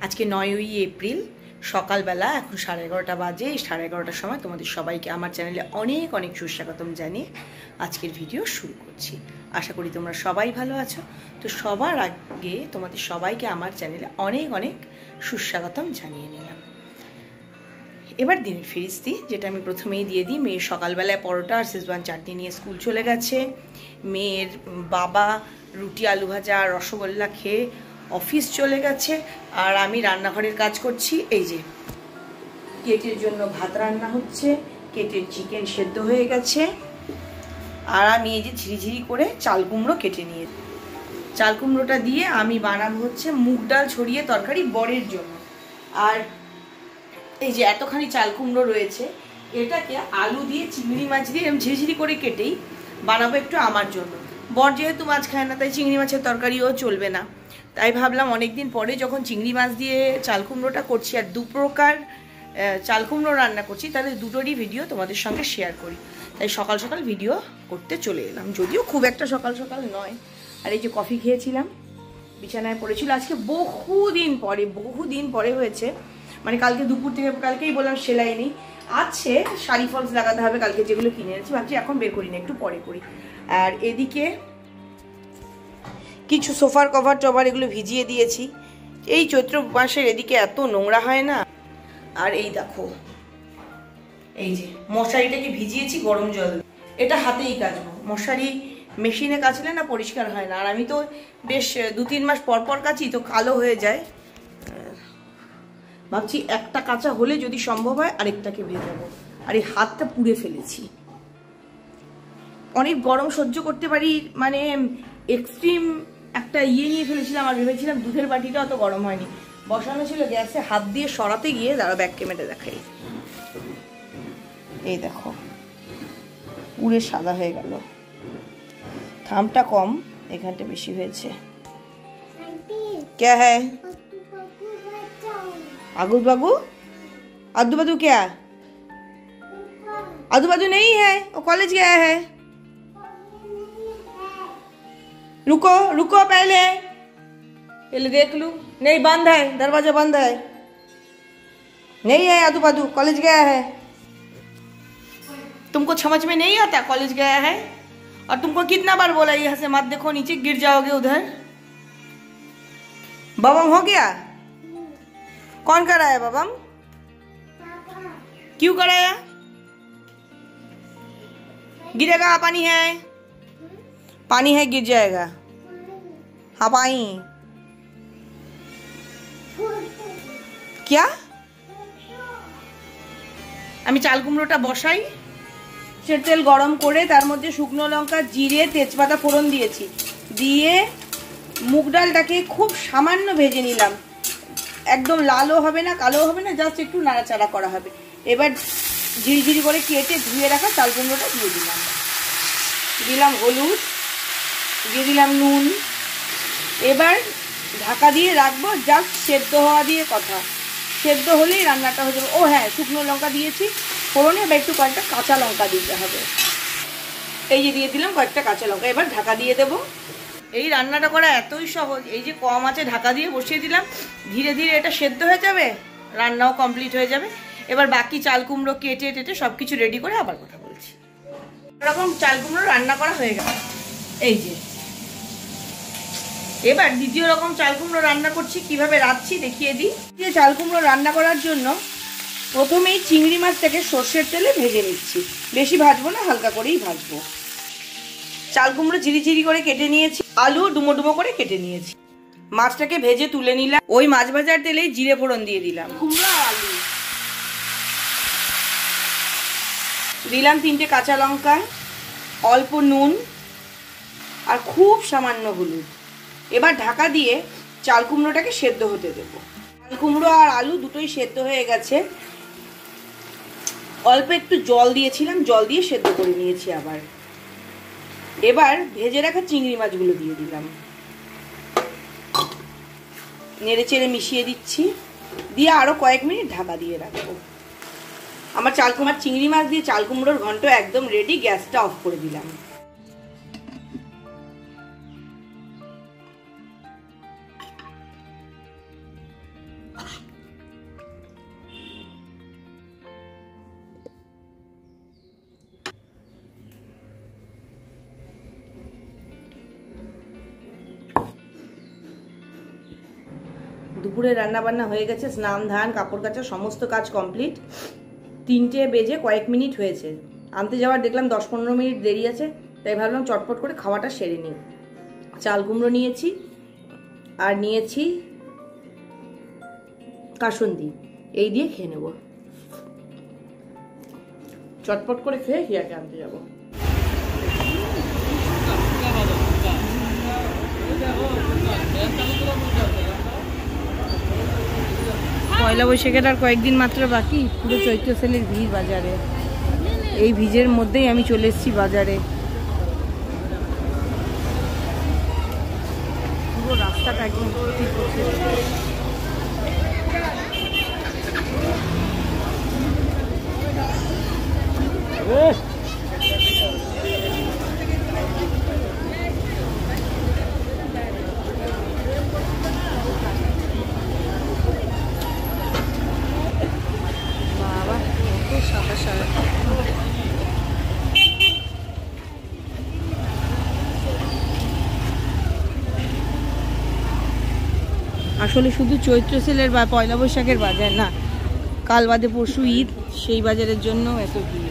আজকে 9ই এপ্রিল সকালবেলা এখন 11:30 বাজে। এই 11:30টার সময় তোমাদের সবাইকে আমার চ্যানেলে অনেক অনেক সুস্বাগতম জানিয়ে আজকের ভিডিও শুরু করছি। আশা করি তোমরা সবাই ভালো আছো। তো সবার আগে তোমাদের সবাইকে আমার চ্যানেলে অনেক অনেক সুস্বাগতম জানিয়ে নিলাম। এবার দিনের ফিরিস্তি, যেটা আমি প্রথমেই দিয়ে দিই। মেয়ের সকালবেলায় পরোটা আর শেজওয়ান চাটনি নিয়ে স্কুল চলে গেছে। মেয়ের বাবা রুটি আলু ভাজা আর রসগোল্লা খেয়ে অফিস চলে গেছে। আর আমি রান্নাঘরের কাজ করছি। এই যে কেটের জন্য ভাত রান্না হচ্ছে, কেটের চিকেন সেদ্ধ হয়ে গেছে। আর আমি এই যে ঝিরিঝিরি করে চাল কুমড়ো কেটে নিয়ে, চাল কুমড়োটা দিয়ে আমি বানাবো হচ্ছে মুগ ডাল ছড়িয়ে তরকারি বরের জন্য। আর এই যে এতখানি চাল কুমড়ো রয়েছে, এটাকে আলু দিয়ে চিংড়ি মাছ দিয়ে এরকম ঝিরিঝিরি করে কেটেই বানাবো একটু আমার জন্য। বর যেহেতু মাছ খায় না, তাই চিংড়ি মাছের তরকারিও চলবে না। তাই ভাবলাম অনেকদিন পরে যখন চিংড়ি মাছ দিয়ে চাল কুমড়োটা করছি আর দু প্রকার চাল কুমড়ো রান্না করছি, তাহলে দুটোরই ভিডিও তোমাদের সঙ্গে শেয়ার করি। তাই সকাল সকাল ভিডিও করতে চলে এলাম, যদিও খুব একটা সকাল সকাল নয়। আর এই যে কফি খেয়েছিলাম, বিছানায় পড়েছিল। আজকে বহুদিন পরে হয়েছে, মানে কালকে দুপুর থেকে, কালকেই বললাম সেলাই নেই, আছে শাড়ি ফলস লাগাতে হবে কালকে, যেগুলো কিনে এনেছি। ভাবছি এখন বের করি না, একটু পরে করি। আর এদিকে কিছু সোফার কভার টভার এগুলো ভিজিয়ে দিয়েছি। এই চৈত্র মাসের এদিকে এত নোংরা হয় না। আর এই দেখো, এই যে মশারিটাকে ভিজিয়েছি গরম জল, এটা হাতেই কাচবো। মশারি মেশিনে কাচলে না পরিষ্কার হয় না। আর আমি তো বেশ 2-3 মাস পর পর কাচি, তো কালো হয়ে যায়। ভাবছি একটা কাঁচা হলে যদি সম্ভব হয় আরেকটাকে ভেজাবো। আর এই হাতটা পুড়ে ফেলেছি। অনেক গরম সহ্য করতে পারি, মানে এক্সট্রিম একটা নিয়ে ফেলেছিলাম। আর ভেবেছিলাম দুধের বাটিটা অত গরম হয়নি, বসানো ছিল গ্যাসে, হাত দিয়ে সরাতে গিয়ে দাঁড়া ব্যাক ক্যামেরা দেখাই, এই দেখো পুড়ে সাদা হয়ে গেল। থামটা কম, এখানটা বেশি হয়েছে। क्या है आगू बागू? आदू बादू क्या? आदू बादू नहीं है, वो कॉलेज गया है। रुको रुको, पहले देख लूं। नहीं, बंद है, दरवाजा बंद है। नहीं है आदू बादू, कॉलेज गया है। तुमको समझ में नहीं आता कॉलेज गया है? और तुमको कितना बार बोला यहाँ से मत देखो, नीचे गिर जाओगे उधर। बबम हो गया? कौन कराया बबम? क्यों कराया? गिरेगा, पानी है, पानी है, गिर जाएगा। हाँ पानी क्या? আমি চাল কুমড়োটা বসাই, সে তেল গরম করে তার মধ্যে শুকনো লঙ্কা, জিরে, তেজপাতা ফোড়ন দিয়েছি। দিয়ে মুগ ডালটাকে খুব সামান্য ভেজে নিলাম। একদম লালও হবে না, কালোও হবে না, জাস্ট একটু নাড়াচাড়া করা হবে। এবার ঝিরিঝিরি করে কেটে ধুয়ে রাখা চাল কুমড়োটা দিয়ে দিলাম। দিলাম হলুদ, দিয়ে দিলাম নুন। এবার ঢাকা দিয়ে রাখবো, জাস্ট সেদ্ধ হওয়া দিয়ে কথা। সেদ্ধ হলেই রান্নাটা হয়ে যাবে। ও হ্যাঁ, শুকনো লঙ্কা দিয়েছি ফোড়নে, এবার একটু কয়েকটা কাঁচা লঙ্কা দিতে হবে। এই যে দিয়ে দিলাম কয়েকটা কাঁচা লঙ্কা। এবার ঢাকা দিয়ে দেবো। এই রান্নাটা করা এতই সহজ। এই যে কম আছে ঢাকা দিয়ে বসিয়ে দিলাম, ধীরে ধীরে এটা সেদ্ধ হয়ে যাবে, রান্নাও কমপ্লিট হয়ে যাবে। এবার বাকি চাল কুমড়ো কেটে টেটে সব কিছু রেডি করে আবার কথা বলছি। এরকম চাল কুমড়ো রান্না করা হয়ে গেল। এই যে এবার দ্বিতীয় রকম চাল কুমড়ো রান্না করছি, কিভাবে রাঁধছি দেখিয়ে দিই। যে চাল কুমড়ো রান্না করার জন্য প্রথমেই চিংড়ি মাছটাকে সর্ষের তেলে ভেজে নিচ্ছি। বেশি ভাজবো না, হালকা করেই ভাজবো। চাল কুমড়ো ঝিরিঝিরি করে কেটে নিয়েছি, আলু ডুমো ডুমো করে কেটে নিয়েছি। মাছটাকে ভেজে তুলে নিলাম। ওই মাছ ভাজার তেলেই জিরে ফোড়ন দিয়ে দিলাম। কুমড়ো আর আলু দিলাম, 3টে কাঁচা লঙ্কা, অল্প নুন আর খুব সামান্য হলুদ। এবার ঢাকা দিয়ে চাল কুমড়োটাকে সেদ্ধ হতে দেবো। চাল কুমড়ো আর আলু দুটোই সেদ্ধ হয়ে গেছে। অল্প একটু জল দিয়েছিলাম, জল দিয়ে সেদ্ধ করে নিয়েছি আবার। এবার ভেজে রাখা চিংড়ি মাছগুলো দিয়ে দিলাম, নেড়ে চেড়ে মিশিয়ে দিচ্ছি। দিয়ে আরো কয়েক মিনিট ঢাকা দিয়ে রাখবো। আমার চিংড়ি মাছ দিয়ে চাল কুমড়োর ঘন্ট একদম রেডি। গ্যাসটা অফ করে দিলাম। দুপুরে রান্না বান্না হয়ে গেছে, স্নান ধান কাপড় কাচা সমস্ত কাজ কমপ্লিট। 3টে বেজে কয়েক মিনিট হয়েছে। আনতে যাওয়ার দেখলাম 10-15 মিনিট দেরি আছে, তাই ভাবলাম চটপট করে খাওয়াটা সেরে নিই। চাল কুমড়ো নিয়েছি আর নিয়েছি কাসুন্দি, এই দিয়ে খেয়ে নেব। চটপট করে খেয়ে হিয়াকে আনতে যাবো। পয়লা বৈশাখের আর কয়েকদিন মাত্র বাকি, পুরো চৈত্র সেলের ভিড় বাজারে। এই ভিড়ের মধ্যেই আমি চলে এসেছি বাজারে। পুরো রাস্তাটা একদম ভর্তি করছে। বাবা কত সাদা সাদা। আসলে শুধু চৈত্র সেলের বা পয়লা বৈশাখের বাজার না, কাল বাদে পরশু ঈদ, সেই বাজারের জন্য এত ভিড়।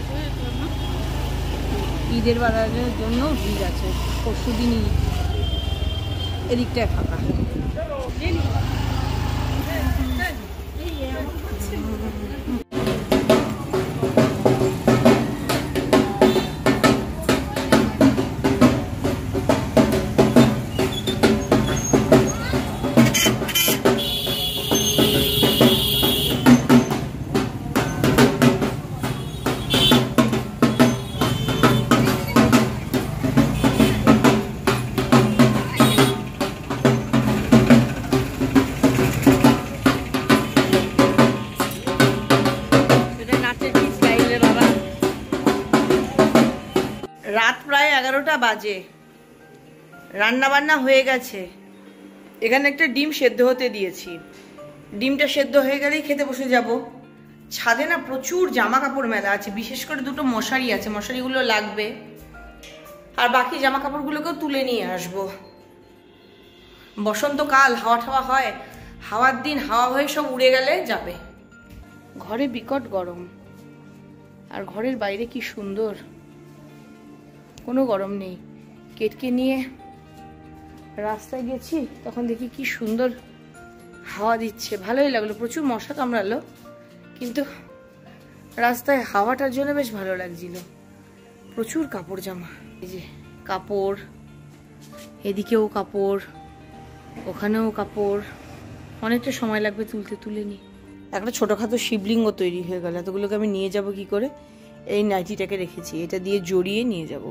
ঈদের বাজারের জন্য ভিড় আছে, পরশু দিন ঈদ, এদিকটায় ফাঁকা। রাত প্রায় 11টা বাজে, রান্না বান্না হয়ে গেছে। এখানে একটা ডিম সেদ্ধ হতে দিয়েছি, ডিমটা সেদ্ধ হয়ে গেলেই খেতে বসে যাব। ছাদে না প্রচুর জামা কাপড় মেলা আছে, বিশেষ করে 2টো মশারি আছে, মশারিগুলো লাগবে। আর বাকি জামা কাপড়গুলোকেও তুলে নিয়ে আসবো। বসন্তকাল, হাওয়া ঠাওয়া হয়, হাওয়ার দিন হাওয়া হয়ে সব উড়ে গেলে যাবে। ঘরে বিকট গরম, আর ঘরের বাইরে কি সুন্দর, কোনো গরম নেই। কেটকে নিয়ে রাস্তায় গেছি, তখন দেখি কি সুন্দর হাওয়া দিচ্ছে, ভালোই লাগলো। প্রচুর মশা কামড়ালো, কিন্তু রাস্তায় হাওয়াটার জন্য বেশ ভালো লাগছিল। প্রচুর কাপড় জামা, এই যে কাপড়, এদিকেও কাপড়, ওখানেও কাপড়, অনেকটা সময় লাগবে তুলতে, তুলে নি। একটা ছোটোখাটো শিবলিঙ্গ তৈরি হয়ে গেল, এতগুলোকে আমি নিয়ে যাব কি করে? এই নাইটিটাকে রেখেছি, এটা দিয়ে জড়িয়ে নিয়ে যাব।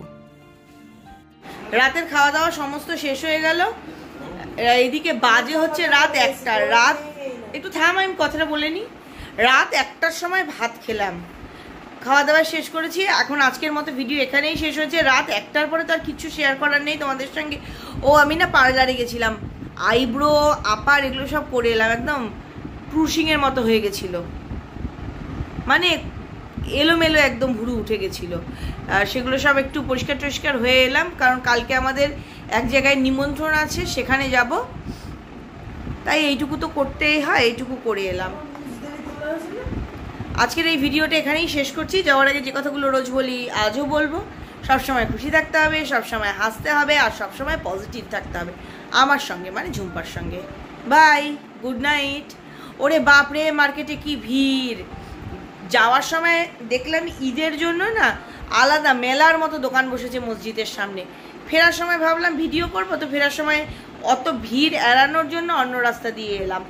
রাতের খাওয়া দাওয়া সমস্ত শেষ হয়ে গেল। এইদিকে বাজে হচ্ছে রাত 1টা। রাত একটু থাম, আমি কথাটা বলে নি। রাত 1টার সময় ভাত খেলাম, খাওয়া দাওয়া শেষ করেছি। এখন আজকের মতো ভিডিও এখানেই শেষ হয়েছে। রাত 1টার পরে তো আর কিছু শেয়ার করার নেই তোমাদের সঙ্গে। আমি না পার্লারে গেছিলাম, আইব্রো আপার এগুলো সব করে এলাম। একদম ক্রুশিংয়ের মতো হয়ে গেছিল, মানে এলোমেলো একদম ভুরু উঠে গেছিলো। সেগুলো সব একটু পরিষ্কার টরিষ্কার হয়ে এলাম, কারণ কালকে আমাদের এক জায়গায় নিমন্ত্রণ আছে, সেখানে যাব। তাই এইটুকু তো করতেই হয়, এইটুকু করে এলাম। আজকের এই ভিডিওটা এখানেই শেষ করছি। যাওয়ার আগে যে কথাগুলো রোজ বলি আজও বলবো, সবসময় খুশি থাকতে হবে, সবসময় হাসতে হবে, আর সবসময় পজিটিভ থাকতে হবে আমার সঙ্গে, মানে ঝুম্পার সঙ্গে। Bye, good night. ওরে বাপরে, মার্কেটে কি ভিড়! যাওয়ার সময় দেখলাম ঈদের জন্য না আলাদা মেলার মতো দোকান বসেছে মসজিদের সামনে। ফেরার সময় ভাবলাম ভিডিও করবো, তো ফেরার সময় অত ভিড় এড়ানোর জন্য অন্য রাস্তা দিয়ে এলাম,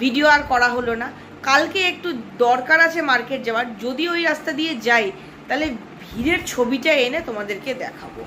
ভিডিও আর করা হলো না। কালকে একটু দরকার আছে মার্কেট যাওয়ার, যদি ওই রাস্তা দিয়ে যাই তাহলে ভিড়ের ছবিটা এনে তোমাদেরকে দেখাবো।